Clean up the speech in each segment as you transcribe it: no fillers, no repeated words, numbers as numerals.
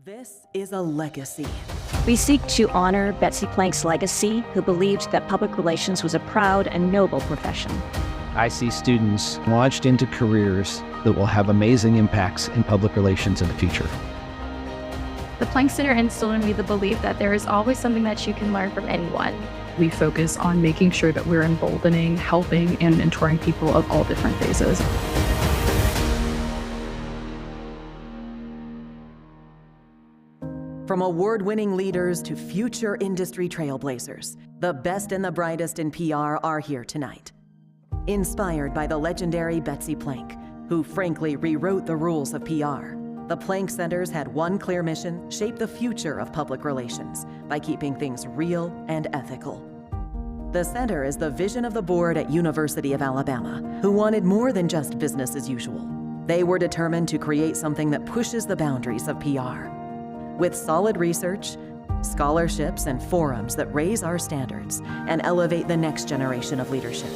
This is a legacy. We seek to honor Betsy Plank's legacy, who believed that public relations was a proud and noble profession. I see students launched into careers that will have amazing impacts in public relations in the future. The Plank Center instilled in me the belief that there is always something that you can learn from anyone. We focus on making sure that we're emboldening, helping, and mentoring people of all different phases. From award-winning leaders to future industry trailblazers, the best and the brightest in PR are here tonight. Inspired by the legendary Betsy Plank, who frankly rewrote the rules of PR, the Plank Centers had one clear mission: shape the future of public relations by keeping things real and ethical. The center is the vision of the board at University of Alabama, who wanted more than just business as usual. They were determined to create something that pushes the boundaries of PR. With solid research, scholarships, and forums that raise our standards and elevate the next generation of leadership.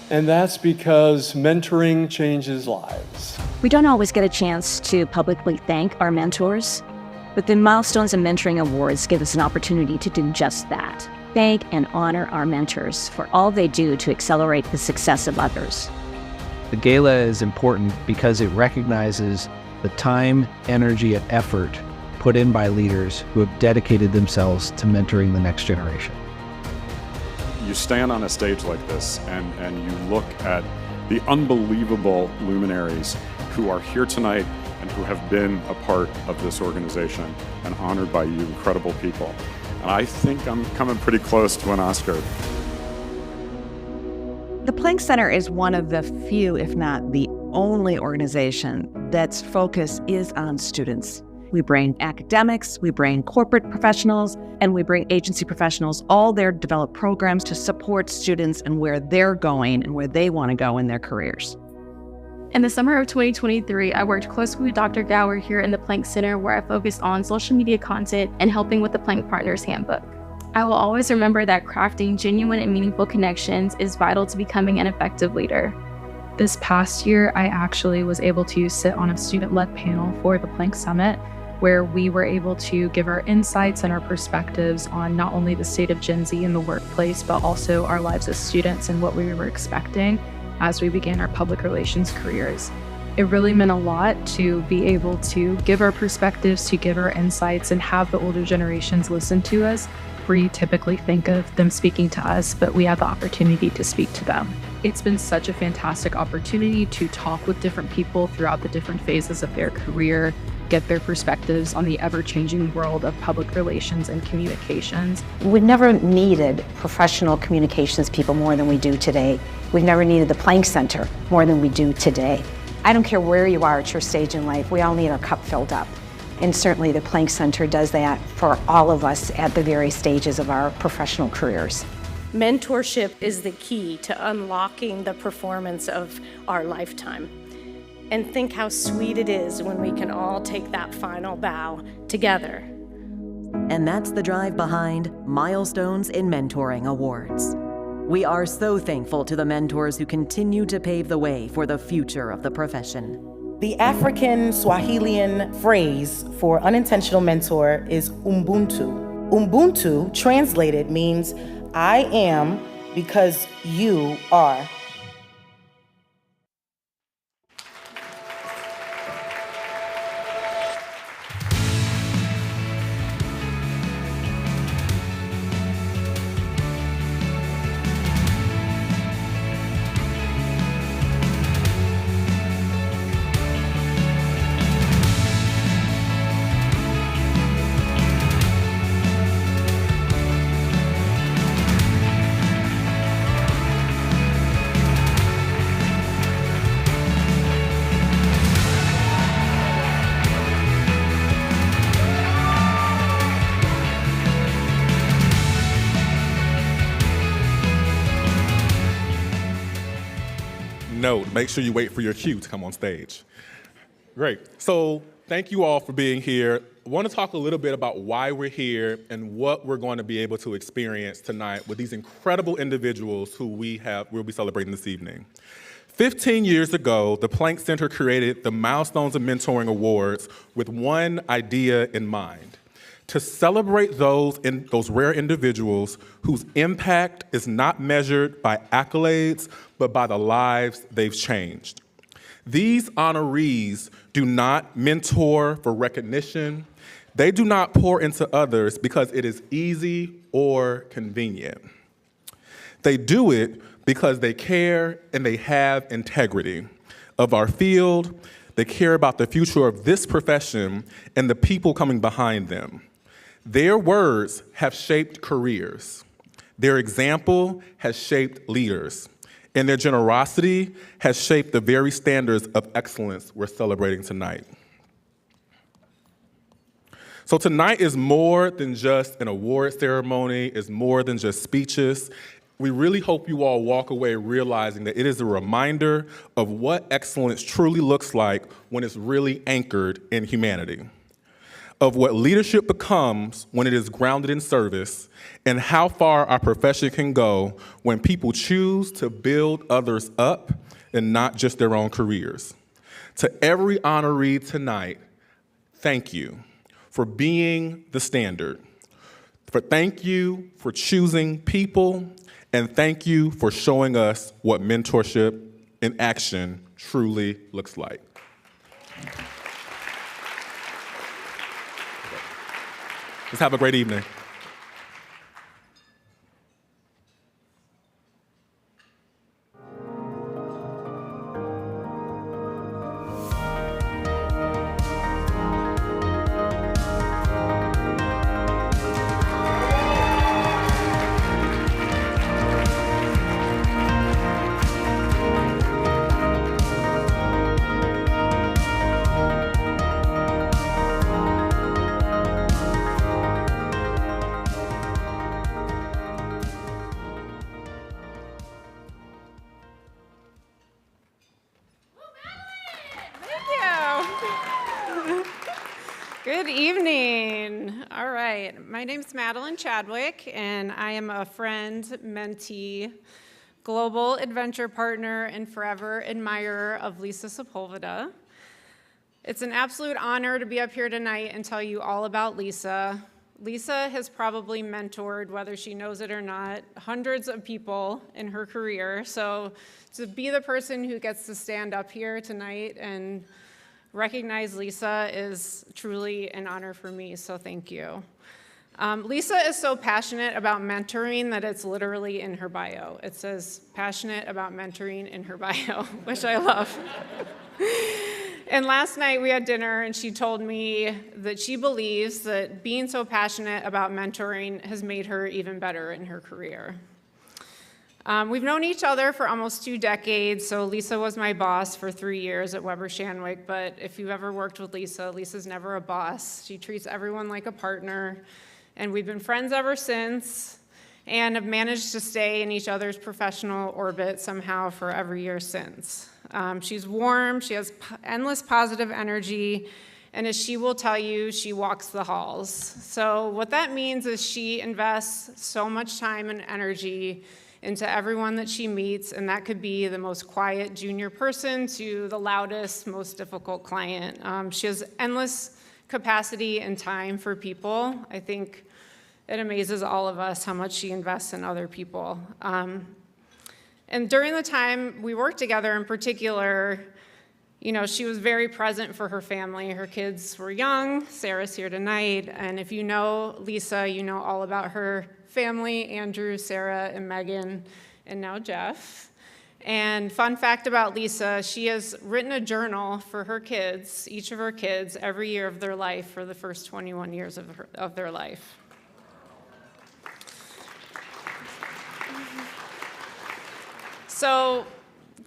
And that's because mentoring changes lives. We don't always get a chance to publicly thank our mentors, but the Milestones and Mentoring Awards give us an opportunity to do just that. Thank and honor our mentors for all they do to accelerate the success of others. The Gala is important because it recognizes the time, energy, and effort put in by leaders who have dedicated themselves to mentoring the next generation. You stand on a stage like this and you look at the unbelievable luminaries who are here tonight and who have been a part of this organization and honored by you, incredible people. And I think I'm coming pretty close to an Oscar. The Plank Center is one of the few, if not the only organization that's focus is on students. We bring academics, we bring corporate professionals, and we bring agency professionals, all there to develop programs to support students and where they're going and where they want to go in their careers. In the summer of 2023, I worked closely with Dr. Gower here in the Plank Center, where I focused on social media content and helping with the Plank Partners Handbook. I will always remember that crafting genuine and meaningful connections is vital to becoming an effective leader. This past year, I actually was able to sit on a student-led panel for the Plank Summit, where we were able to give our insights and our perspectives on not only the state of Gen Z in the workplace, but also our lives as students and what we were expecting as we began our public relations careers. It really meant a lot to be able to give our perspectives, to give our insights, and have the older generations listen to us, where you typically think of them speaking to us, but we have the opportunity to speak to them. It's been such a fantastic opportunity to talk with different people throughout the different phases of their career, get their perspectives on the ever-changing world of public relations and communications. We've never needed professional communications people more than we do today. We've never needed the Plank Center more than we do today. I don't care where you are at your stage in life, we all need our cup filled up. And certainly the Plank Center does that for all of us at the various stages of our professional careers. Mentorship is the key to unlocking the performance of our lifetime. And think how sweet it is when we can all take that final bow together. And that's the drive behind Milestones in Mentoring Awards. We are so thankful to the mentors who continue to pave the way for the future of the profession. The African Swahilian phrase for unintentional mentor is Ubuntu. Ubuntu, translated, means I am because you are. Note, make sure you wait for your cue to come on stage. Great. So thank you all for being here. I want to talk a little bit about why we're here and what we're going to be able to experience tonight with these incredible individuals who we'll be celebrating this evening. 15 years ago, the Planck Center created the Milestones of Mentoring Awards with one idea in mind: to celebrate those rare individuals whose impact is not measured by accolades, but by the lives they've changed. These honorees do not mentor for recognition. They do not pour into others because it is easy or convenient. They do it because they care and they have integrity of our field. They care about the future of this profession and the people coming behind them. Their words have shaped careers. Their example has shaped leaders. And their generosity has shaped the very standards of excellence we're celebrating tonight. So tonight is more than just an award ceremony, it's more than just speeches. We really hope you all walk away realizing that it is a reminder of what excellence truly looks like when it's really anchored in humanity, of what leadership becomes when it is grounded in service, and how far our profession can go when people choose to build others up and not just their own careers. To every honoree tonight, thank you for being the standard. Thank you for choosing people, and thank you for showing us what mentorship in action truly looks like. Let's have a great evening. Good evening. All right. My name's Madeline Chadwick, and I am a friend, mentee, global adventure partner, and forever admirer of Lisa Sepulveda. It's an absolute honor to be up here tonight and tell you all about Lisa. Lisa has probably mentored, whether she knows it or not, hundreds of people in her career. So to be the person who gets to stand up here tonight and recognize Lisa is truly an honor for me, so thank you. Lisa is so passionate about mentoring that it's literally in her bio. It says passionate about mentoring in her bio, which I love. And last night we had dinner and she told me that she believes that being so passionate about mentoring has made her even better in her career. We've known each other for almost 2 decades, so Lisa was my boss for 3 years at Weber Shandwick, but if you've ever worked with Lisa, Lisa's never a boss. She treats everyone like a partner, and we've been friends ever since, and have managed to stay in each other's professional orbit somehow for every year since. She's warm, she has endless positive energy, and as she will tell you, she walks the halls. So what that means is she invests so much time and energy into everyone that she meets, and that could be the most quiet junior person to the loudest, most difficult client. She has endless capacity and time for people. I think it amazes all of us how much she invests in other people. And during the time we worked together in particular, you know, she was very present for her family. Her kids were young. Sarah's here tonight. And if you know Lisa, you know all about her family, Andrew, Sarah, and Megan, and now Jeff. And fun fact about Lisa, she has written a journal for her kids, each of her kids, every year of their life for the first 21 years of their life. So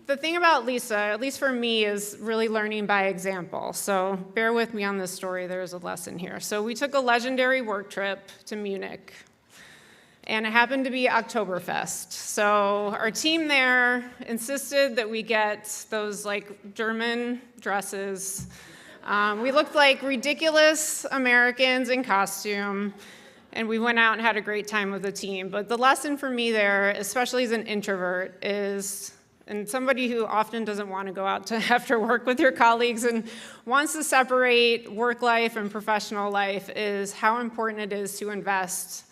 the thing about Lisa, at least for me, is really learning by example. So bear with me on this story, there's a lesson here. So we took a legendary work trip to Munich, and it happened to be Oktoberfest. So our team there insisted that we get those like German dresses. We looked like ridiculous Americans in costume, and we went out and had a great time with the team. But the lesson for me there, especially as an introvert, is And somebody who often doesn't want to go out to after work with your colleagues and wants to separate work life and professional life is how important it is to invest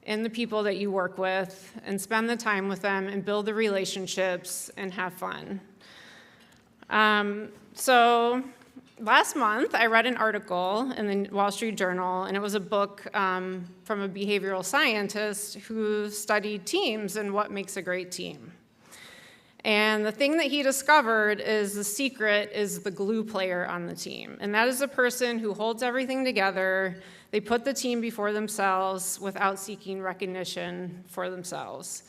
in the people that you work with and spend the time with them and build the relationships and have fun. So last month, I read an article in the Wall Street Journal, and it was a book from a behavioral scientist who studied teams and what makes a great team. And the thing that he discovered is the secret is the glue player on the team. And that is the person who holds everything together. They put the team before themselves without seeking recognition for themselves.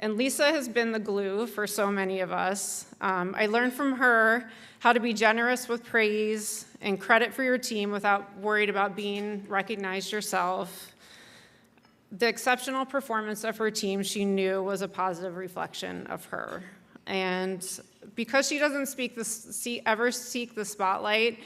And Lisa has been the glue for so many of us. I learned from her how to be generous with praise and credit for your team without worried about being recognized yourself. The exceptional performance of her team she knew was a positive reflection of her. And because she doesn't ever seek the spotlight,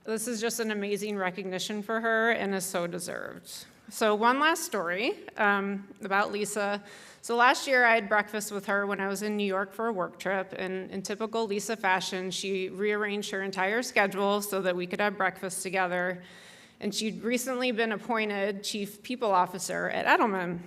this is just an amazing recognition for her and is so deserved. So one last story about Lisa. So last year I had breakfast with her when I was in New York for a work trip, and in typical Lisa fashion, she rearranged her entire schedule so that we could have breakfast together. And she'd recently been appointed Chief People Officer at Edelman.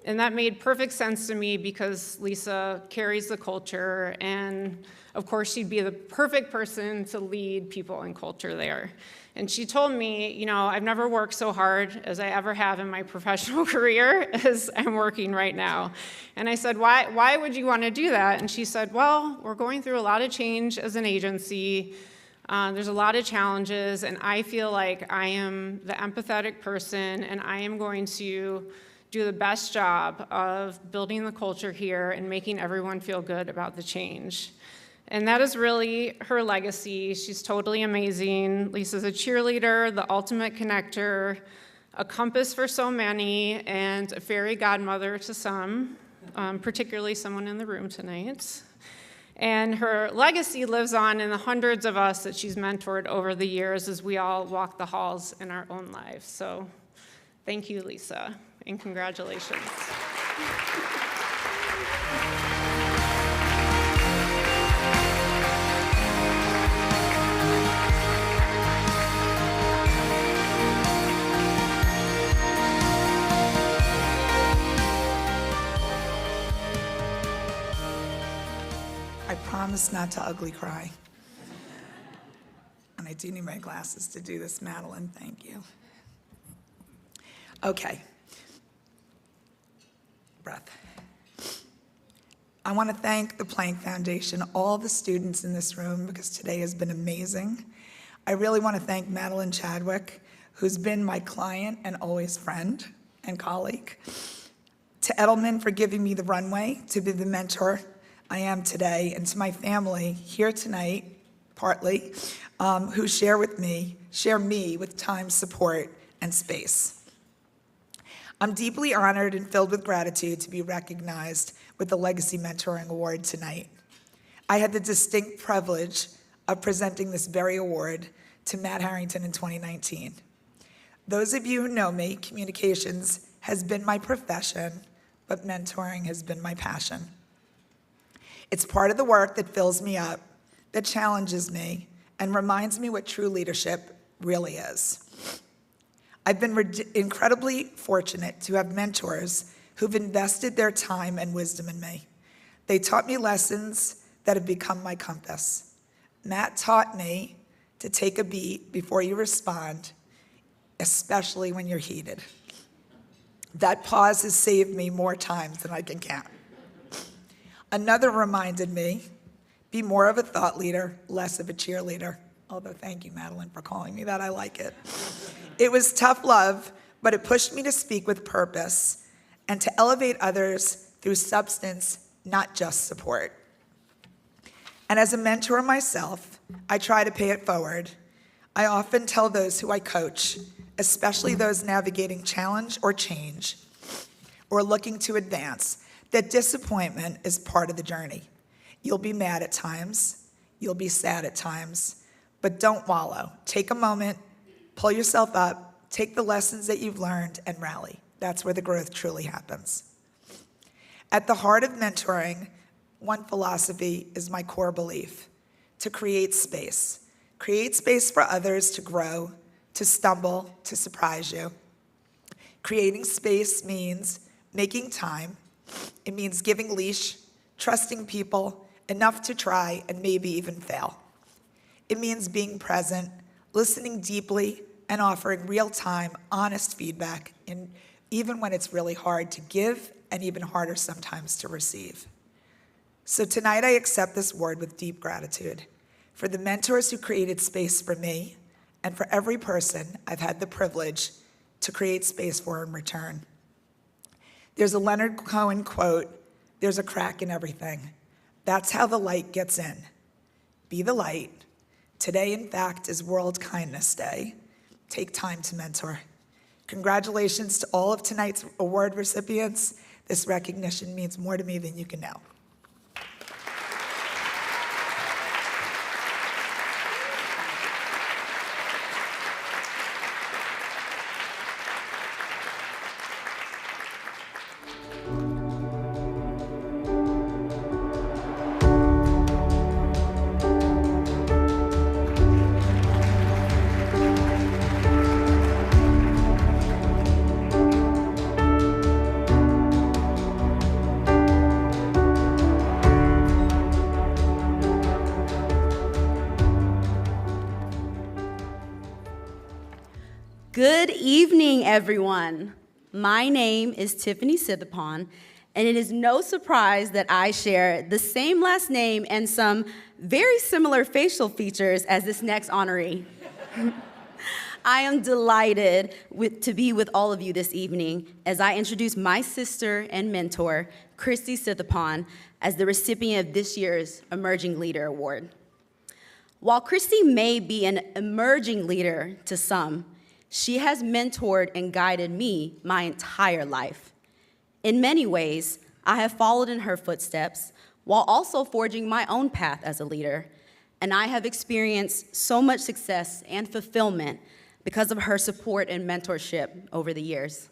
And that made perfect sense to me because Lisa carries the culture, and of course she'd be the perfect person to lead people and culture there. And she told me, you know, I've never worked so hard as I ever have in my professional career as I'm working right now. And I said, why would you want to do that? And she said, well, we're going through a lot of change as an agency. There's a lot of challenges, and I feel like I am the empathetic person, and I am going to do the best job of building the culture here and making everyone feel good about the change. And that is really her legacy. She's totally amazing. Lisa's a cheerleader, the ultimate connector, a compass for so many, and a fairy godmother to some, particularly someone in the room tonight. And her legacy lives on in the hundreds of us that she's mentored over the years as we all walk the halls in our own lives. So thank you, Lisa, and congratulations. I promise not to ugly cry. And I do need my glasses to do this, Madeline, thank you. Okay. Breath. I want to thank the Planck Foundation, all the students in this room, because today has been amazing. I really want to thank Madeline Chadwick, who's been my client and always friend and colleague. To Edelman for giving me the runway to be the mentor I am today, and to my family here tonight, partly, who share me with time, support, and space. I'm deeply honored and filled with gratitude to be recognized with the Legacy Mentoring Award tonight. I had the distinct privilege of presenting this very award to Matt Harrington in 2019. Those of you who know me, communications has been my profession, but mentoring has been my passion. It's part of the work that fills me up, that challenges me, and reminds me what true leadership really is. I've been incredibly fortunate to have mentors who've invested their time and wisdom in me. They taught me lessons that have become my compass. Matt taught me to take a beat before you respond, especially when you're heated. That pause has saved me more times than I can count. Another reminded me, be more of a thought leader, less of a cheerleader. Although thank you, Madeline, for calling me that, I like it. It was tough love, but it pushed me to speak with purpose and to elevate others through substance, not just support. And as a mentor myself, I try to pay it forward. I often tell those who I coach, especially those navigating challenge or change, or looking to advance, that disappointment is part of the journey. You'll be mad at times, you'll be sad at times, but don't wallow. Take a moment, pull yourself up, take the lessons that you've learned, and rally. That's where the growth truly happens. At the heart of mentoring one philosophy is my core belief: to create space. Create space for others to grow, to stumble, to surprise you. Creating space means making time. It means giving leash, trusting people enough to try and maybe even fail. It means being present, listening deeply, and offering real-time, honest feedback, even when it's really hard to give and even harder sometimes to receive. So tonight I accept this award with deep gratitude for the mentors who created space for me and for every person I've had the privilege to create space for in return. There's a Leonard Cohen quote, "There's a crack in everything. That's how the light gets in. Be the light. Today, in fact, is World Kindness Day. Take time to mentor." Congratulations to all of tonight's award recipients. This recognition means more to me than you can know. Good evening, everyone. My name is Tiffany Sithiphone, and it is no surprise that I share the same last name and some very similar facial features as this next honoree. I am delighted to be with all of you this evening as I introduce my sister and mentor, Christie Sithiphone, as the recipient of this year's Emerging Leader Award. While Christie may be an emerging leader to some, she has mentored and guided me my entire life. In many ways, I have followed in her footsteps while also forging my own path as a leader, and I have experienced so much success and fulfillment because of her support and mentorship over the years.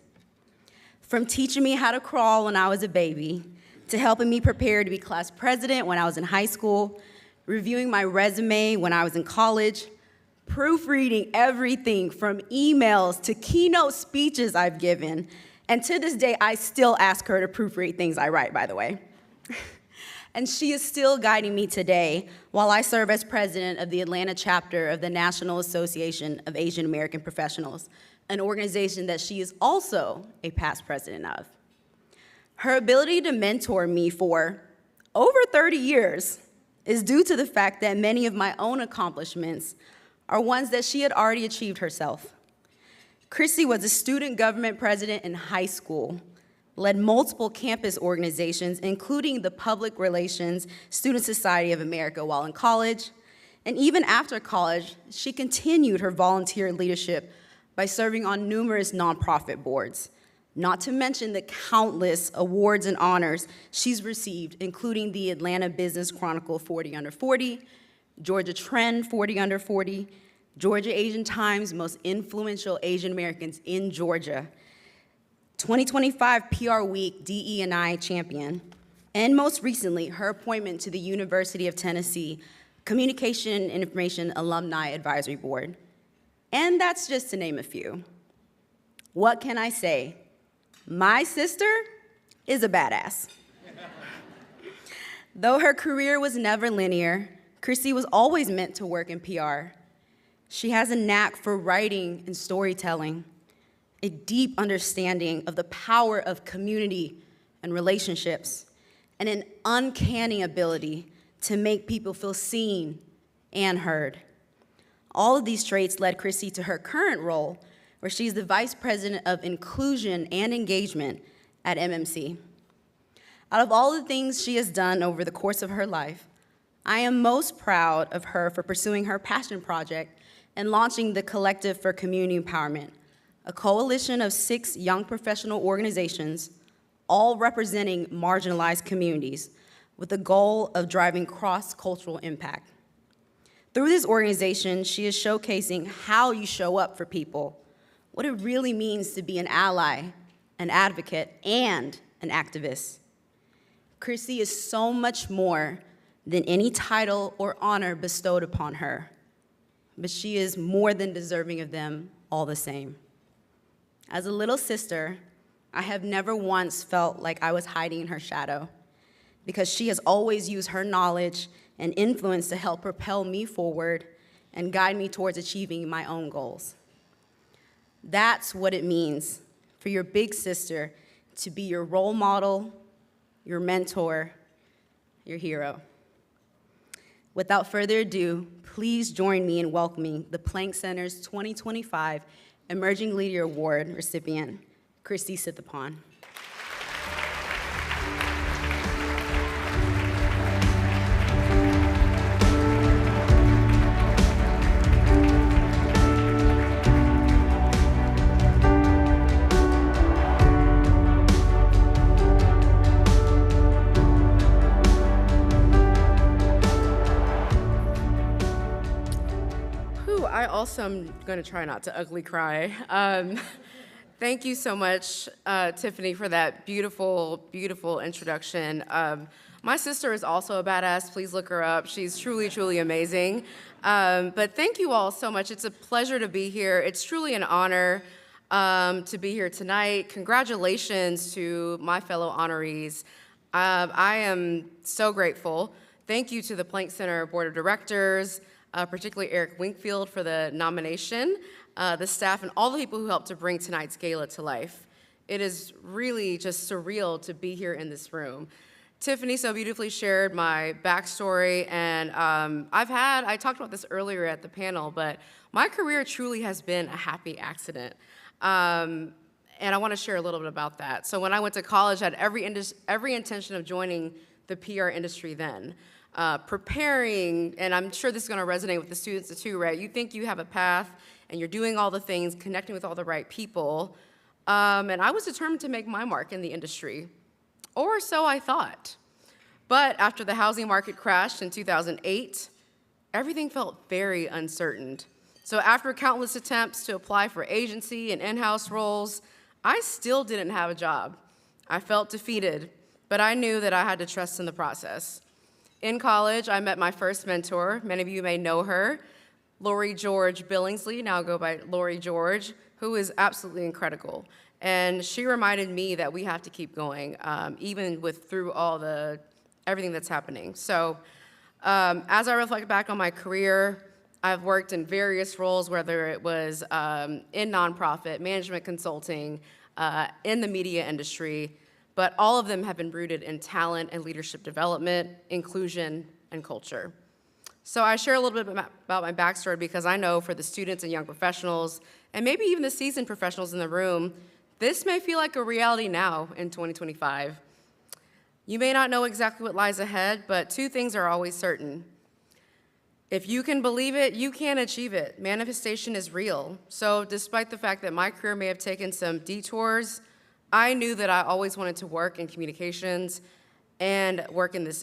From teaching me how to crawl when I was a baby, to helping me prepare to be class president when I was in high school, reviewing my resume when I was in college, proofreading everything from emails to keynote speeches I've given. And to this day, I still ask her to proofread things I write, by the way. And she is still guiding me today while I serve as president of the Atlanta chapter of the National Association of Asian American Professionals, an organization that she is also a past president of. Her ability to mentor me for over 30 years is due to the fact that many of my own accomplishments are ones that she had already achieved herself. Christie was a student government president in high school, led multiple campus organizations, including the Public Relations Student Society of America while in college, and even after college, she continued her volunteer leadership by serving on numerous nonprofit boards, not to mention the countless awards and honors she's received, including the Atlanta Business Chronicle 40 Under 40, Georgia Trend 40 Under 40, Georgia Asian Times Most Influential Asian Americans in Georgia, 2025 PR Week DE&I Champion, and most recently, her appointment to the University of Tennessee Communication and Information Alumni Advisory Board. And that's just to name a few. What can I say? My sister is a badass. Though her career was never linear, Christie was always meant to work in PR. She has a knack for writing and storytelling, a deep understanding of the power of community and relationships, and an uncanny ability to make people feel seen and heard. All of these traits led Christie to her current role, where she's the Vice President of Inclusion and Engagement at MMC. Out of all the things she has done over the course of her life, I am most proud of her for pursuing her passion project and launching the Collective for Community Empowerment, a coalition of 6 young professional organizations, all representing marginalized communities, with the goal of driving cross-cultural impact. Through this organization, she is showcasing how you show up for people, what it really means to be an ally, an advocate, and an activist. Christie is so much more than any title or honor bestowed upon her, but she is more than deserving of them all the same. As a little sister, I have never once felt like I was hiding in her shadow, because she has always used her knowledge and influence to help propel me forward and guide me towards achieving my own goals. That's what it means for your big sister to be your role model, your mentor, your hero. Without further ado, please join me in welcoming the Planck Center's 2025 Emerging Leader Award recipient, Christie Sithiphone. I also am going to try not to ugly cry. Thank you so much, Tiffany, for that beautiful, beautiful introduction. My sister is also a badass. Please look her up. She's truly, truly amazing. But thank you all so much. It's a pleasure to be here. It's truly an honor to be here tonight. Congratulations to my fellow honorees. I am so grateful. Thank you to the Planck Center Board of Directors, particularly Eric Winkfield for the nomination, the staff, and all the people who helped to bring tonight's gala to life. It is really just surreal to be here in this room. Tiffany so beautifully shared my backstory, and I talked about this earlier at the panel, but my career truly has been a happy accident. And I want to share a little bit about that. So when I went to college, I had every intention of joining the PR industry then. Preparing, and I'm sure this is going to resonate with the students too, right? You think you have a path, and you're doing all the things, connecting with all the right people, and I was determined to make my mark in the industry, or so I thought. But after the housing market crashed in 2008, everything felt very uncertain. So after countless attempts to apply for agency and in-house roles, I still didn't have a job. I felt defeated, but I knew that I had to trust in the process. In college, I met my first mentor. Many of you may know her, Lori George Billingsley, now go by Lori George, who is absolutely incredible. And she reminded me that we have to keep going, even through everything that's happening. So as I reflect back on my career, I've worked in various roles, whether it was in nonprofit, management consulting, in the media industry, but all of them have been rooted in talent and leadership development, inclusion, and culture. So I share a little bit about my backstory because I know for the students and young professionals, and maybe even the seasoned professionals in the room, this may feel like a reality now in 2025. You may not know exactly what lies ahead, but two things are always certain. If you can believe it, you can achieve it. Manifestation is real. So despite the fact that my career may have taken some detours, I knew that I always wanted to work in communications and work in this,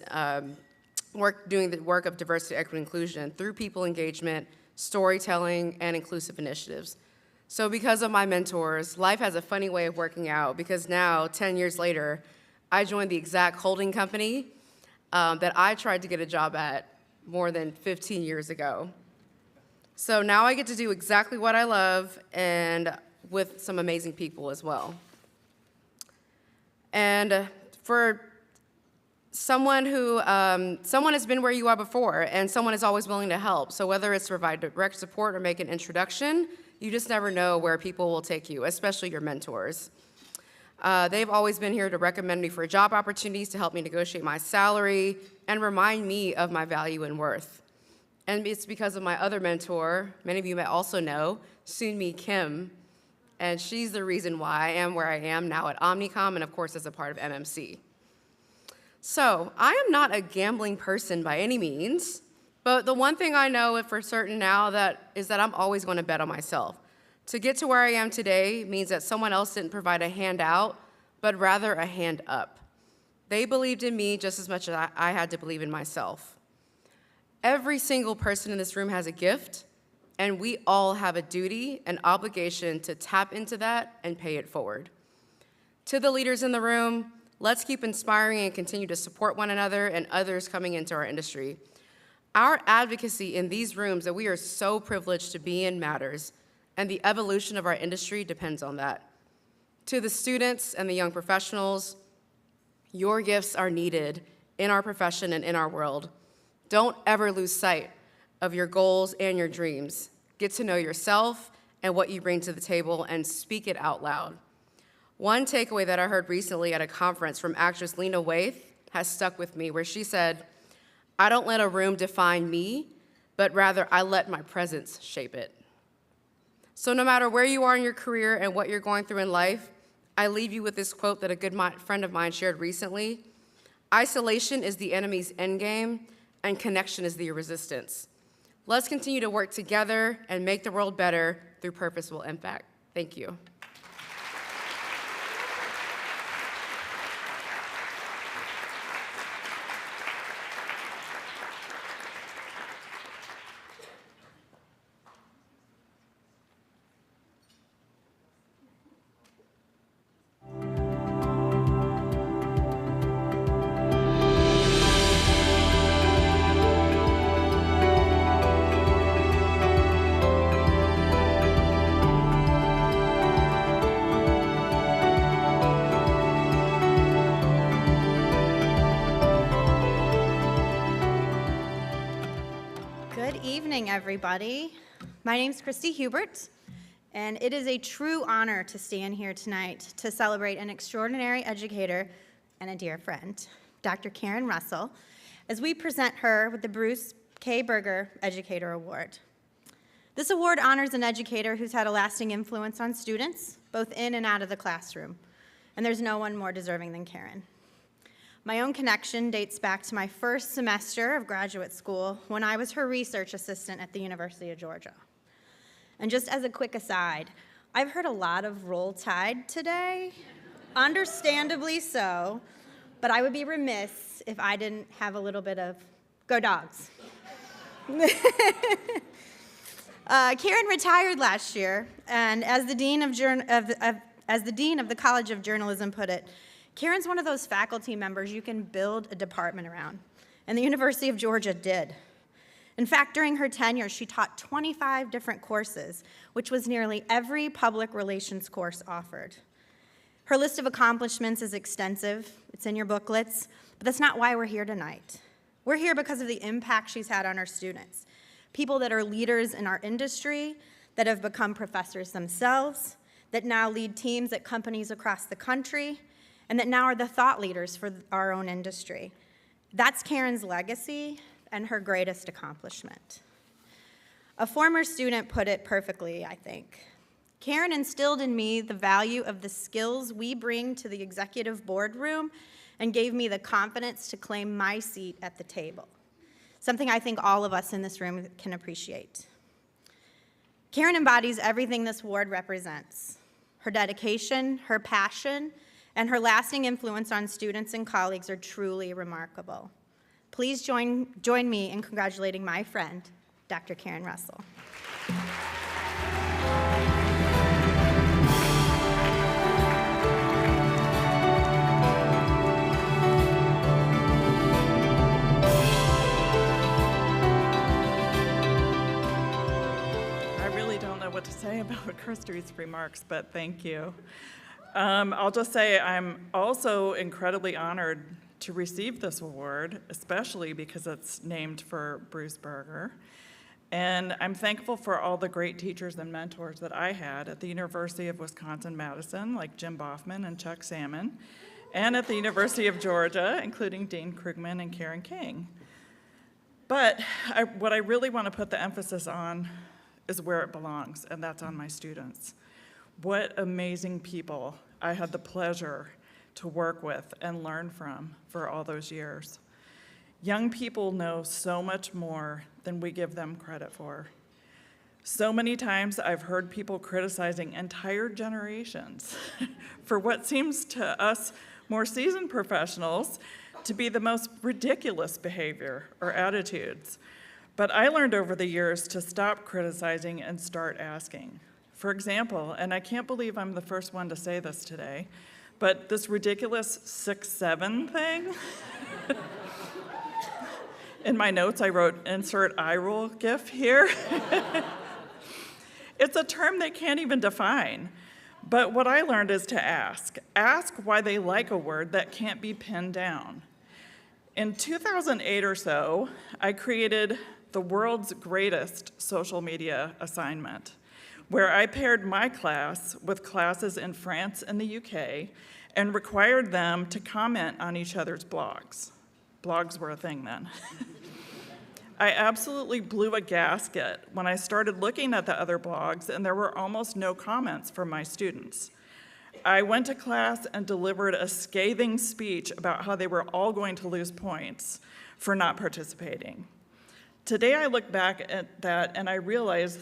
doing the work of diversity, equity, inclusion through people engagement, storytelling, and inclusive initiatives. So because of my mentors, life has a funny way of working out because now, 10 years later, I joined the exact holding company that I tried to get a job at more than 15 years ago. So now I get to do exactly what I love and with some amazing people as well. And for someone who, someone has been where you are before, and someone is always willing to help. So whether it's to provide direct support or make an introduction, you just never know where people will take you, especially your mentors. They've always been here to recommend me for job opportunities, to help me negotiate my salary, and remind me of my value and worth. And it's because of my other mentor, many of you may also know, Soon-Mi Kim, and she's the reason why I am where I am now at Omnicom and of course as a part of MMC. So I am not a gambling person by any means, but the one thing I know for certain now is that I'm always going to bet on myself. To get to where I am today means that someone else didn't provide a handout, but rather a hand up. They believed in me just as much as I had to believe in myself. Every single person in this room has a gift, and we all have a duty and obligation to tap into that and pay it forward. To the leaders in the room, Let's keep inspiring and continue to support one another and others coming into our industry. Our advocacy in these rooms that we are so privileged to be in matters, and the evolution of our industry depends on that. To the students and the young professionals, your gifts are needed in our profession and in our world. Don't ever lose sight of your goals and your dreams. Get to know yourself and what you bring to the table and speak it out loud. One takeaway that I heard recently at a conference from actress Lena Waithe has stuck with me, where she said, "I don't let a room define me, but rather I let my presence shape it." So no matter where you are in your career and what you're going through in life, I leave you with this quote that a good friend of mine shared recently: "Isolation is the enemy's endgame, and connection is the resistance." Let's continue to work together and make the world better through purposeful impact. Thank you. Everybody. My name's Christie Hubert, and it is a true honor to stand here tonight to celebrate an extraordinary educator and a dear friend, Dr. Karen Russell, as we present her with the Bruce K. Berger Educator Award. This award honors an educator who's had a lasting influence on students, both in and out of the classroom, and there's no one more deserving than Karen. My own connection dates back to my first semester of graduate school when I was her research assistant at the University of Georgia. And just as a quick aside, I've heard a lot of Roll Tide today, understandably so, but I would be remiss if I didn't have a little bit of Go Dogs. Karen retired last year, and as the dean of the College of Journalism put it, Karen's one of those faculty members you can build a department around, and the University of Georgia did. In fact, during her tenure, she taught 25 different courses, which was nearly every public relations course offered. Her list of accomplishments is extensive. It's in your booklets, but that's not why we're here tonight. We're here because of the impact she's had on our students, people that are leaders in our industry, that have become professors themselves, that now lead teams at companies across the country, and that now are the thought leaders for our own industry. That's Karen's legacy and her greatest accomplishment. A former student put it perfectly, I think. Karen instilled in me the value of the skills we bring to the executive boardroom and gave me the confidence to claim my seat at the table, something I think all of us in this room can appreciate. Karen embodies everything this award represents: her dedication, her passion, and her lasting influence on students and colleagues are truly remarkable. Please join me in congratulating my friend, Dr. Karen Russell. I really don't know what to say about Christie's remarks, but thank you. I'll just say I'm also incredibly honored to receive this award, especially because it's named for Bruce Berger. And I'm thankful for all the great teachers and mentors that I had at the University of Wisconsin-Madison, like Jim Boffman and Chuck Salmon, and at the University of Georgia, including Dean Krugman and Karen King. But what I really want to put the emphasis on is where it belongs, and that's on my students. What amazing people I had the pleasure to work with and learn from for all those years. Young people know so much more than we give them credit for. So many times I've heard people criticizing entire generations for what seems to us more seasoned professionals to be the most ridiculous behavior or attitudes. But I learned over the years to stop criticizing and start asking. For example, and I can't believe I'm the first one to say this today, But this ridiculous 6'7" thing, in my notes I wrote, insert eye roll gif here. It's a term they can't even define. But what I learned is to ask. Ask why they like a word that can't be pinned down. In 2008 or so, I created the world's greatest social media assignment, where I paired my class with classes in France and the UK and required them to comment on each other's blogs. Blogs were a thing then. I absolutely blew a gasket when I started looking at the other blogs and there were almost no comments from my students. I went to class and delivered a scathing speech about how they were all going to lose points for not participating. Today I look back at that and I realize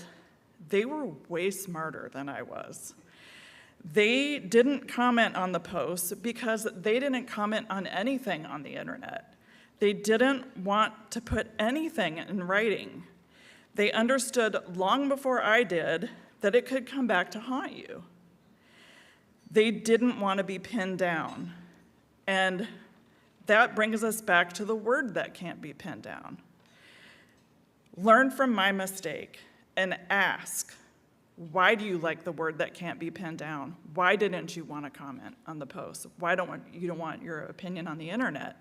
they were way smarter than I was. They didn't comment on the posts because they didn't comment on anything on the internet. They didn't want to put anything in writing. They understood long before I did that it could come back to haunt you. They didn't want to be pinned down. And that brings us back to the word that can't be pinned down. Learn from my mistake and ask, why do you like the word that can't be pinned down? Why didn't you want to comment on the post? Why don't you want your opinion on the internet?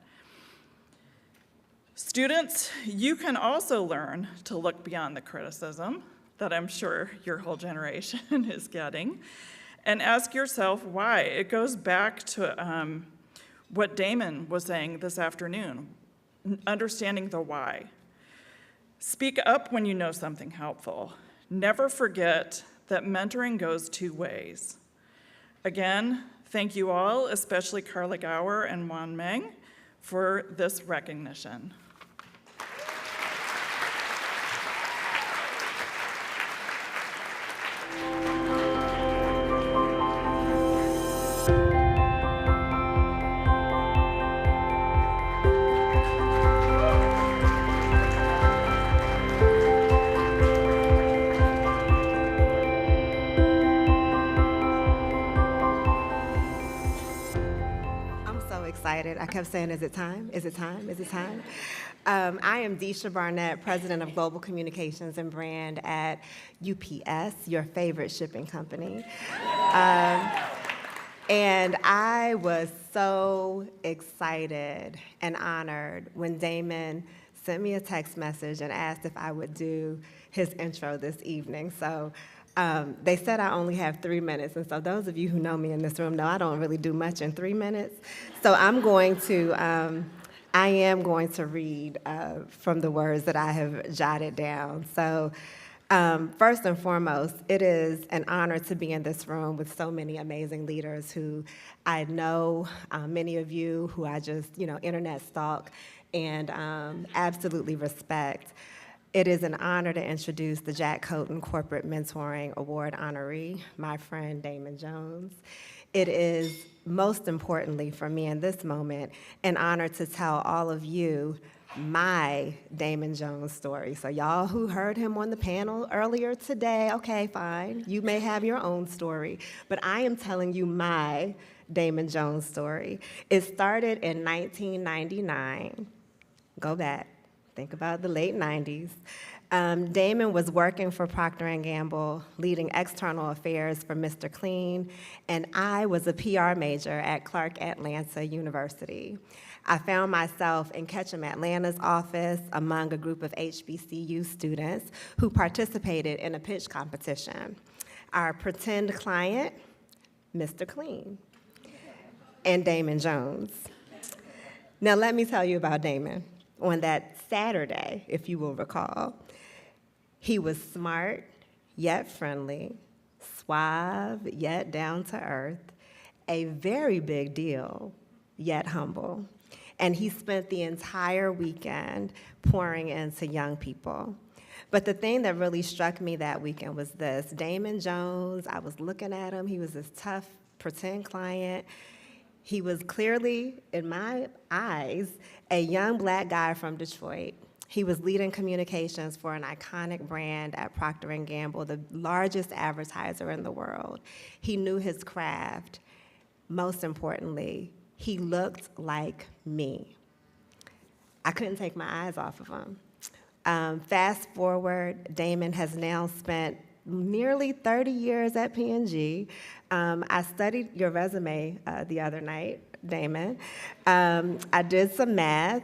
Students, you can also learn to look beyond the criticism that I'm sure your whole generation is getting, and ask yourself why. It goes back to what Damon was saying this afternoon, understanding the why. Speak up when you know something helpful. Never forget that mentoring goes two ways. Again, thank you all, especially Carla Gower and Juan Meng, for this recognition. I kept saying, is it time? Is it time? Is it time? I am Deisha Barnett, President of Global Communications and Brand at UPS, your favorite shipping company. And I was so excited and honored when Damon sent me a text message and asked if I would do his intro this evening. So they said I only have 3 minutes, and so those of you who know me in this room know I don't really do much in 3 minutes. So I am going to read from the words that I have jotted down. So first and foremost, it is an honor to be in this room with so many amazing leaders who I know, many of you who I just, internet stalk and absolutely respect. It is an honor to introduce the Jack Koten Corporate Mentoring Award honoree, my friend Damon Jones. It is, most importantly for me in this moment, an honor to tell all of you my Damon Jones story. So y'all who heard him on the panel earlier today, okay, fine, you may have your own story, but I am telling you my Damon Jones story. It started in 1999. Go back. Think about the late 90s. Damon was working for Procter & Gamble, leading external affairs for Mr. Clean, and I was a PR major at Clark Atlanta University. I found myself in Ketchum Atlanta's office among a group of HBCU students who participated in a pitch competition. Our pretend client, Mr. Clean, and Damon Jones. Now let me tell you about Damon. On that Saturday, if you will recall, he was smart, yet friendly, suave, yet down to earth, a very big deal, yet humble. And he spent the entire weekend pouring into young people. But the thing that really struck me that weekend was this. Damon Jones, I was looking at him, he was this tough pretend client. He was clearly, in my eyes, a young black guy from Detroit. He was leading communications for an iconic brand at Procter & Gamble, the largest advertiser in the world. He knew his craft. most importantly, he looked like me. I couldn't take my eyes off of him. Fast forward, Damon has now spent nearly 30 years at P&G. I studied your resume the other night, Damon. I did some math.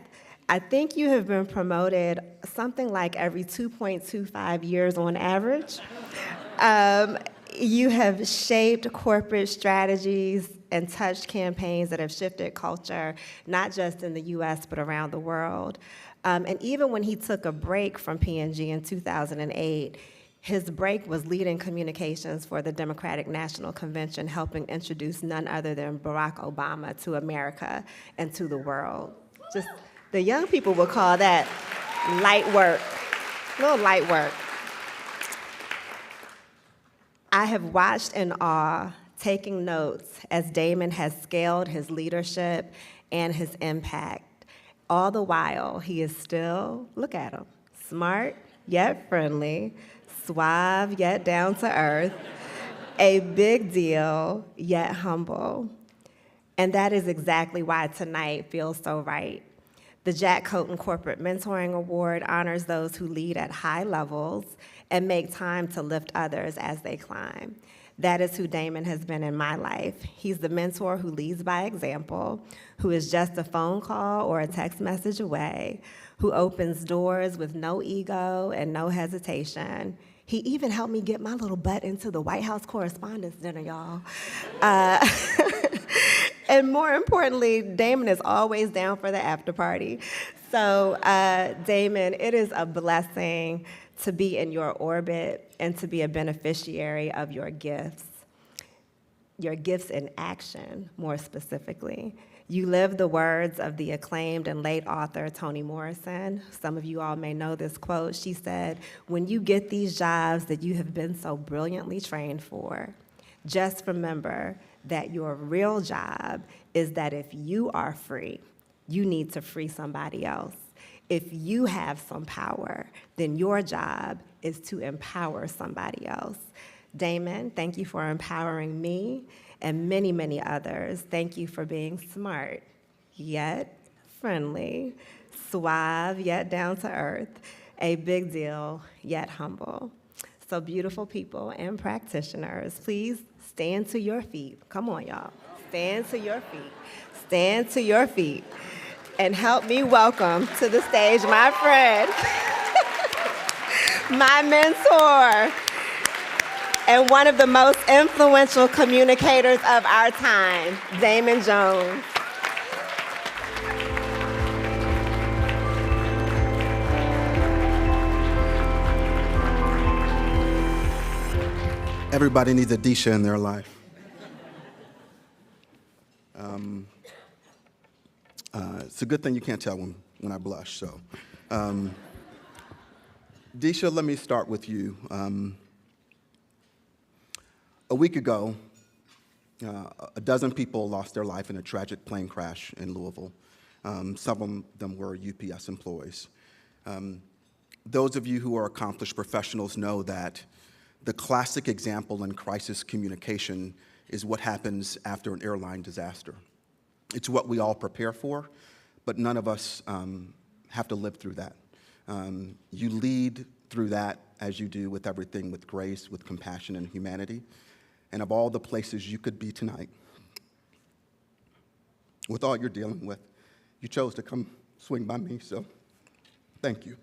I think you have been promoted something like every 2.25 years on average. You have shaped corporate strategies and touched campaigns that have shifted culture, not just in the US, but around the world. And even when he took a break from P&G in 2008, his break was leading communications for the Democratic National Convention, helping introduce none other than Barack Obama to America and to the world. Just the young people would call that light work, a little light work. I have watched in awe, taking notes, as Damon has scaled his leadership and his impact. All the while, he is still, look at him, smart yet friendly, suave yet down to earth, a big deal yet humble. And that is exactly why tonight feels so right. The Jack Koten Corporate Mentoring Award honors those who lead at high levels and make time to lift others as they climb. That is who Damon has been in my life. He's the mentor who leads by example, who is just a phone call or a text message away, who opens doors with no ego and no hesitation. He even helped me get my little butt into the White House Correspondents' Dinner, y'all. And more importantly, Damon is always down for the after party. So, Damon, it is a blessing to be in your orbit and to be a beneficiary of your gifts in action, more specifically. You live the words of the acclaimed and late author Toni Morrison. Some of you all may know this quote. She said, "When you get these jobs that you have been so brilliantly trained for, just remember that your real job is that if you are free, you need to free somebody else. If you have some power, then your job is to empower somebody else." Damon, thank you for empowering me and many, many others. Thank you for being smart, yet friendly, suave, yet down to earth, a big deal, yet humble. So beautiful people and practitioners, please stand to your feet. Come on, y'all. Stand to your feet. Stand to your feet. And help me welcome to the stage my friend, my mentor, and one of the most influential communicators of our time, Damon Jones. Everybody needs a Disha in their life. It's a good thing you can't tell when I blush, so. Disha, let me start with you. A week ago, a dozen people lost their life in a tragic plane crash in Louisville. Some of them were UPS employees. Those of you who are accomplished professionals know that the classic example in crisis communication is what happens after an airline disaster. It's what we all prepare for, but none of us have to live through that. You lead through that as you do with everything, with grace, with compassion and humanity. And of all the places you could be tonight, with all you're dealing with, you chose to come swing by me, so thank you.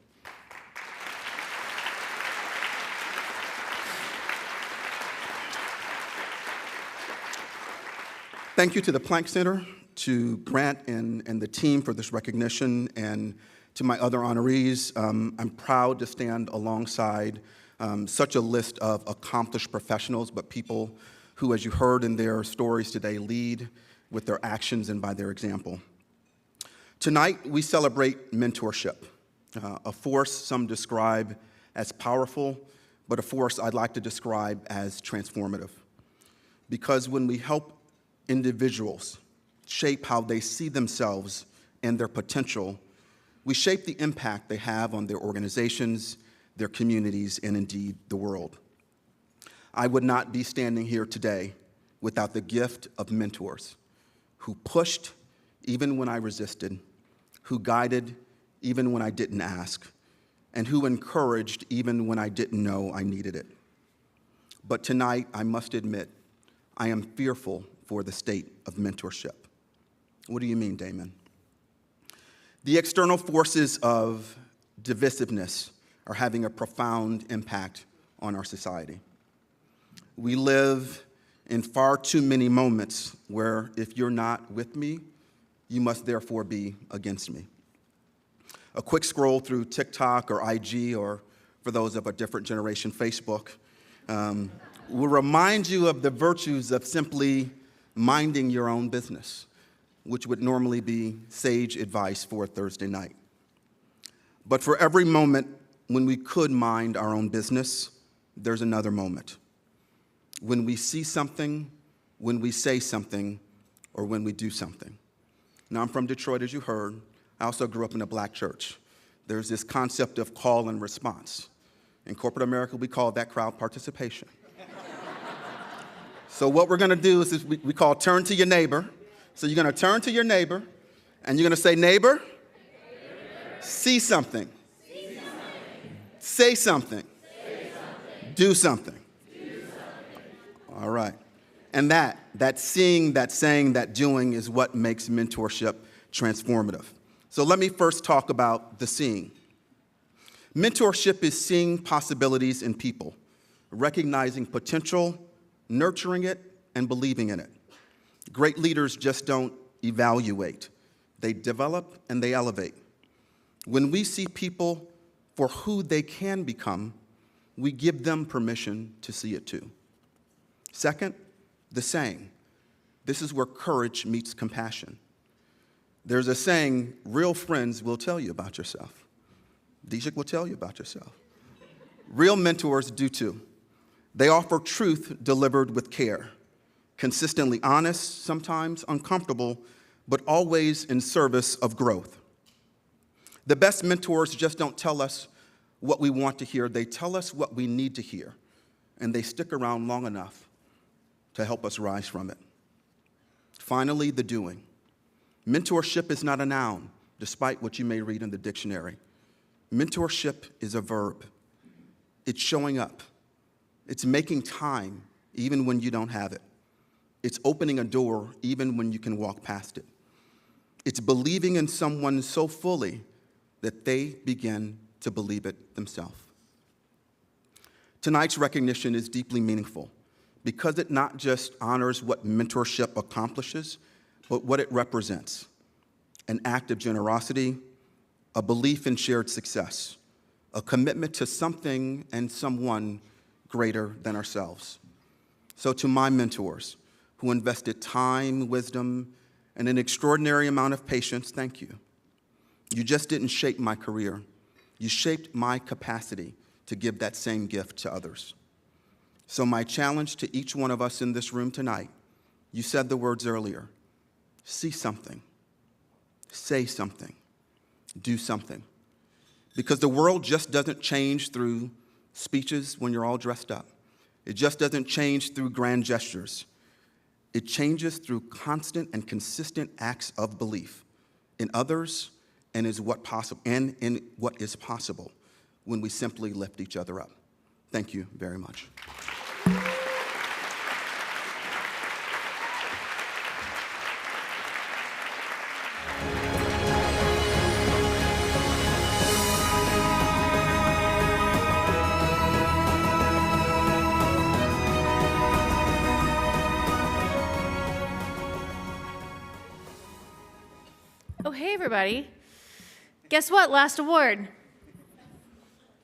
Thank you to the Planck Center, to Grant and the team for this recognition, and to my other honorees. I'm proud to stand alongside such a list of accomplished professionals, but people who, as you heard in their stories today, lead with their actions and by their example. Tonight, we celebrate mentorship, a force some describe as powerful, but a force I'd like to describe as transformative. Because when we help individuals shape how they see themselves and their potential, we shape the impact they have on their organizations, their communities, and indeed the world. I would not be standing here today without the gift of mentors who pushed even when I resisted, who guided even when I didn't ask, and who encouraged even when I didn't know I needed it. But tonight, I must admit, I am fearful for the state of mentorship. What do you mean, Damon? The external forces of divisiveness are having a profound impact on our society. We live in far too many moments where if you're not with me, you must therefore be against me. A quick scroll through TikTok or IG, or for those of a different generation, Facebook, will remind you of the virtues of simply minding your own business, which would normally be sage advice for a Thursday night. But for every moment when we could mind our own business, there's another moment. When we see something, when we say something, or when we do something. Now, I'm from Detroit, as you heard. I also grew up in a black church. There's this concept of call and response. In corporate America, we call that crowd participation. So what we're gonna do is we call turn to your neighbor. So you're gonna turn to your neighbor, and you're gonna say, neighbor, see something. Say something. Do something. All right. And that seeing, that saying, that doing is what makes mentorship transformative. So let me first talk about the seeing. Mentorship is seeing possibilities in people, recognizing potential, nurturing it, and believing in it. Great leaders just don't evaluate. They develop and they elevate. When we see people for who they can become, we give them permission to see it too. Second, the saying. This is where courage meets compassion. There's a saying, real friends will tell you about yourself. Dijik will tell you about yourself. Real mentors do too. They offer truth delivered with care, consistently honest, sometimes uncomfortable, but always in service of growth. The best mentors just don't tell us what we want to hear. They tell us what we need to hear, and they stick around long enough to help us rise from it. Finally, the doing. Mentorship is not a noun, despite what you may read in the dictionary. Mentorship is a verb. It's showing up. It's making time, even when you don't have it. It's opening a door, even when you can walk past it. It's believing in someone so fully that they begin to believe it themselves. Tonight's recognition is deeply meaningful because it not just honors what mentorship accomplishes, but what it represents. An act of generosity, a belief in shared success, a commitment to something and someone greater than ourselves. So to my mentors who invested time, wisdom, and an extraordinary amount of patience, thank you. You just didn't shape my career. You shaped my capacity to give that same gift to others. So my challenge to each one of us in this room tonight, you said the words earlier, see something, say something, do something. Because the world just doesn't change through speeches when you're all dressed up. It just doesn't change through grand gestures. It changes through constant and consistent acts of belief in others and in what is possible when we simply lift each other up. Thank you very much. Oh, hey, everybody. Guess what? Last award.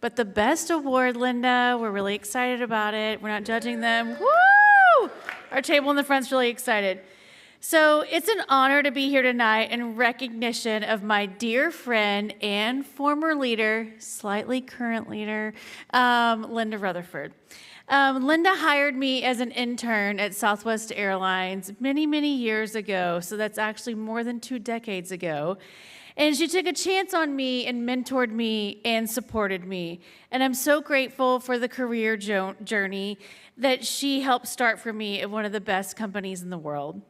But the best award, Linda, we're really excited about it. We're not judging them. Woo! Our table in the front's really excited. So it's an honor to be here tonight in recognition of my dear friend and former leader, slightly current leader, Linda Rutherford. Linda hired me as an intern at Southwest Airlines many, many years ago, so that's actually more than 2 decades ago. And she took a chance on me and mentored me and supported me. And I'm so grateful for the career journey that she helped start for me at one of the best companies in the world.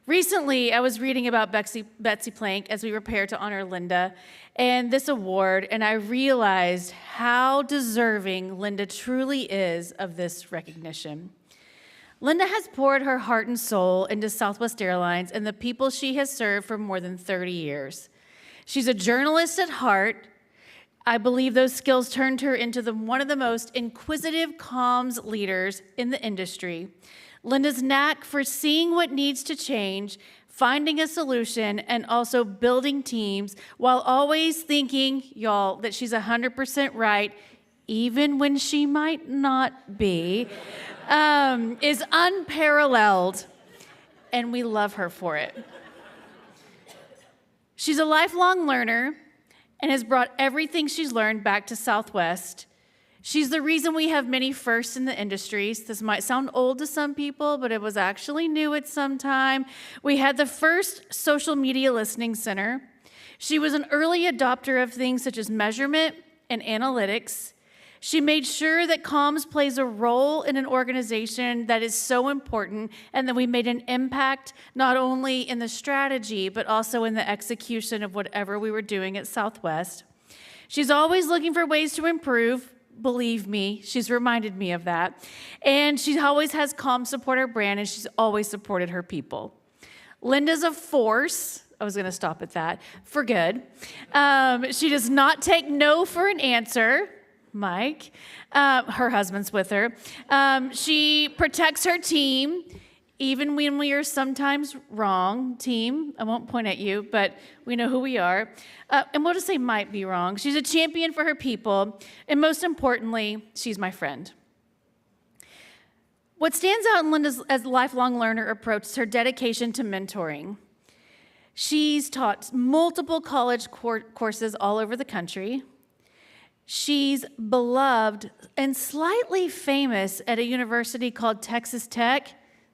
Recently, I was reading about Betsy Plank as we prepare to honor Linda and this award, and I realized how deserving Linda truly is of this recognition. Linda has poured her heart and soul into Southwest Airlines and the people she has served for more than 30 years. She's a journalist at heart. I believe those skills turned her into one of the most inquisitive comms leaders in the industry. Linda's knack for seeing what needs to change, finding a solution, and also building teams while always thinking, y'all, that she's 100% right, even when she might not be, is unparalleled, and we love her for it. She's a lifelong learner and has brought everything she's learned back to Southwest. She's the reason we have many firsts in the industries. This might sound old to some people, but it was actually new at some time. We had the first social media listening center. She was an early adopter of things such as measurement and analytics. She made sure that comms plays a role in an organization that is so important, and that we made an impact not only in the strategy, but also in the execution of whatever we were doing at Southwest. She's always looking for ways to improve. Believe me, she's reminded me of that. And she always has comms support her brand, and she's always supported her people. Linda's a force. I was going to stop at that, for good. She does not take no for an answer. Mike, her husband's with her. She protects her team, even when we are sometimes wrong. Team, I won't point at you, but we know who we are. And we'll just say might be wrong. She's a champion for her people, and most importantly, she's my friend. What stands out in Linda's as a lifelong learner approach is her dedication to mentoring. She's taught multiple college courses all over the country. She's beloved and slightly famous at a university called Texas Tech.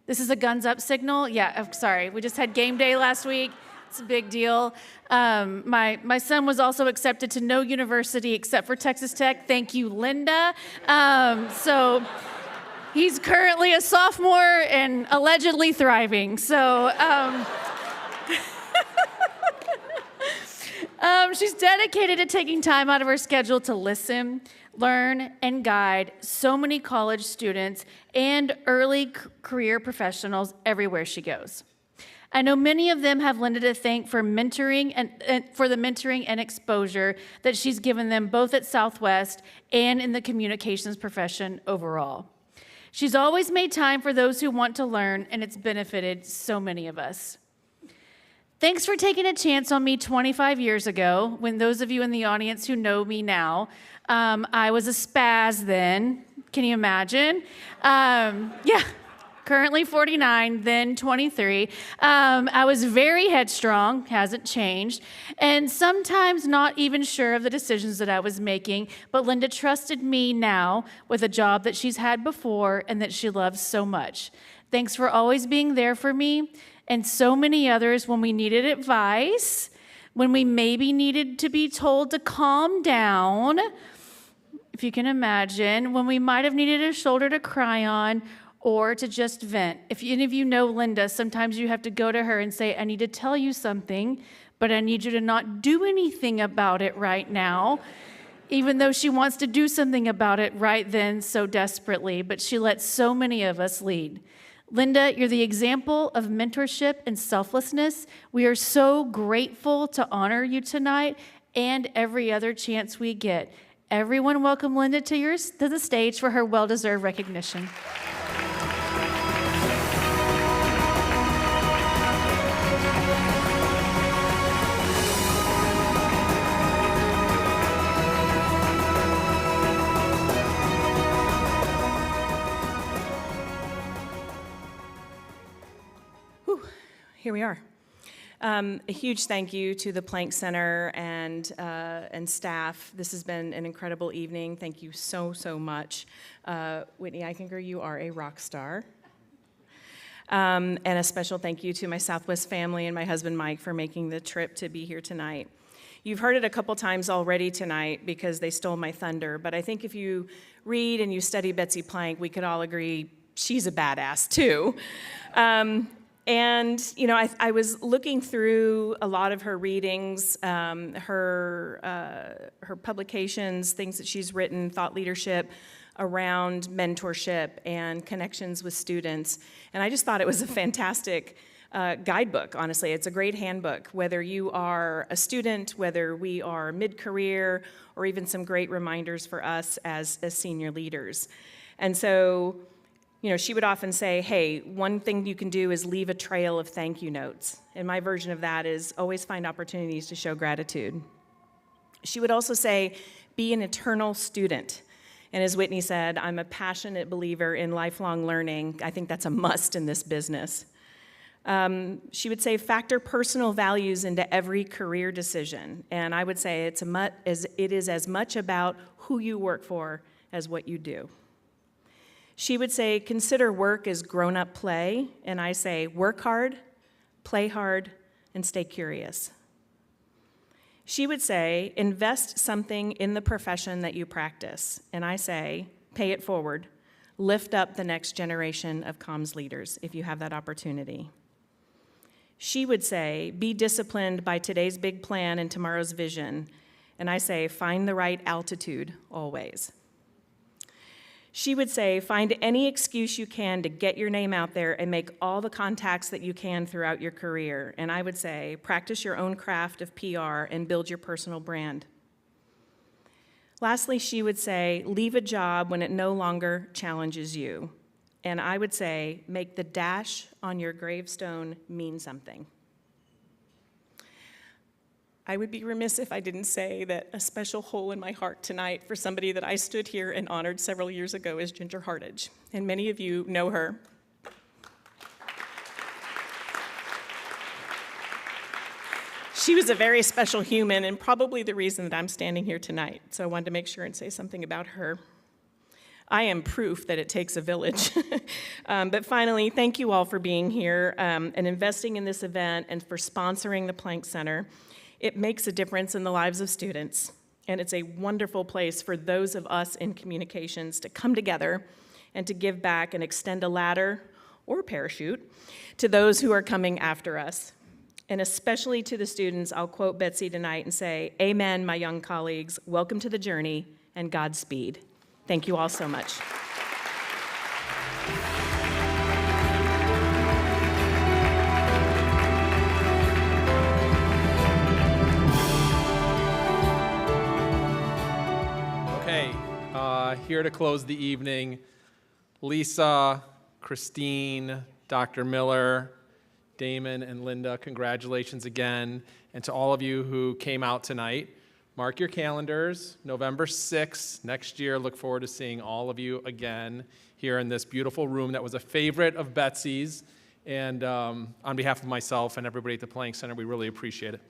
This is a guns up signal. Yeah, I'm sorry. We just had game day last week. It's a big deal. My son was also accepted to no university except for Texas Tech. Thank you, Linda. So he's currently a sophomore and allegedly thriving. So she's dedicated to taking time out of her schedule to listen, learn, and guide so many college students and early career professionals everywhere she goes. I know many of them have Linda to thank for mentoring and for the mentoring and exposure that she's given them both at Southwest and in the communications profession overall. She's always made time for those who want to learn, and it's benefited so many of us. Thanks for taking a chance on me 25 years ago, when those of you in the audience who know me now, I was a spaz then. Can you imagine? Yeah, currently 49, then 23. I was very headstrong, hasn't changed, and sometimes not even sure of the decisions that I was making, but Linda trusted me now with a job that she's had before and that she loves so much. Thanks for always being there for me, and so many others when we needed advice, when we maybe needed to be told to calm down, if you can imagine, when we might have needed a shoulder to cry on or to just vent. If any of you know Linda, sometimes you have to go to her and say, I need to tell you something, but I need you to not do anything about it right now, even though she wants to do something about it right then so desperately, but she lets so many of us lead. Linda, you're the example of mentorship and selflessness. We are so grateful to honor you tonight and every other chance we get. Everyone welcome Linda to the stage for her well-deserved recognition. Here we are. A huge thank you to the Planck Center and staff. This has been an incredible evening. Thank you so, so much. Whitney Eichinger, you are a rock star. And a special thank you to my Southwest family and my husband Mike for making the trip to be here tonight. You've heard it a couple times already tonight because they stole my thunder, but I think if you read and you study Betsy Plank, we could all agree she's a badass too. And, you know, I was looking through a lot of her readings, her publications, things that she's written, thought leadership around mentorship and connections with students. And I just thought it was a fantastic guidebook, honestly. It's a great handbook, whether you are a student, whether we are mid-career, or even some great reminders for us as senior leaders. And so, you know, she would often say, hey, one thing you can do is leave a trail of thank you notes. And my version of that is always find opportunities to show gratitude. She would also say, be an eternal student. And as Whitney said, I'm a passionate believer in lifelong learning. I think that's a must in this business. She would say, factor personal values into every career decision. And I would say it is as much about who you work for as what you do. She would say, consider work as grown-up play, and I say, work hard, play hard, and stay curious. She would say, invest something in the profession that you practice, and I say, pay it forward, lift up the next generation of comms leaders if you have that opportunity. She would say, be disciplined by today's big plan and tomorrow's vision, and I say, find the right altitude always. She would say, find any excuse you can to get your name out there and make all the contacts that you can throughout your career. And I would say, practice your own craft of PR and build your personal brand. Lastly, she would say, leave a job when it no longer challenges you. And I would say, make the dash on your gravestone mean something. I would be remiss if I didn't say that a special hole in my heart tonight for somebody that I stood here and honored several years ago is Ginger Hartage, and many of you know her. She was a very special human and probably the reason that I'm standing here tonight, so I wanted to make sure and say something about her. I am proof that it takes a village. But finally, thank you all for being here and investing in this event and for sponsoring the Plank Center. It makes a difference in the lives of students, and it's a wonderful place for those of us in communications to come together and to give back and extend a ladder or parachute to those who are coming after us. And especially to the students, I'll quote Betsy tonight and say, amen, my young colleagues, welcome to the journey and Godspeed. Thank you all so much. Here to close the evening, Lisa, Christine, Dr. Miller, Damon, and Linda, congratulations again. And to all of you who came out tonight, mark your calendars, November 6th, next year. Look forward to seeing all of you again here in this beautiful room that was a favorite of Betsy's. And on behalf of myself and everybody at the Plank Center, we really appreciate it.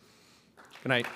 Good night.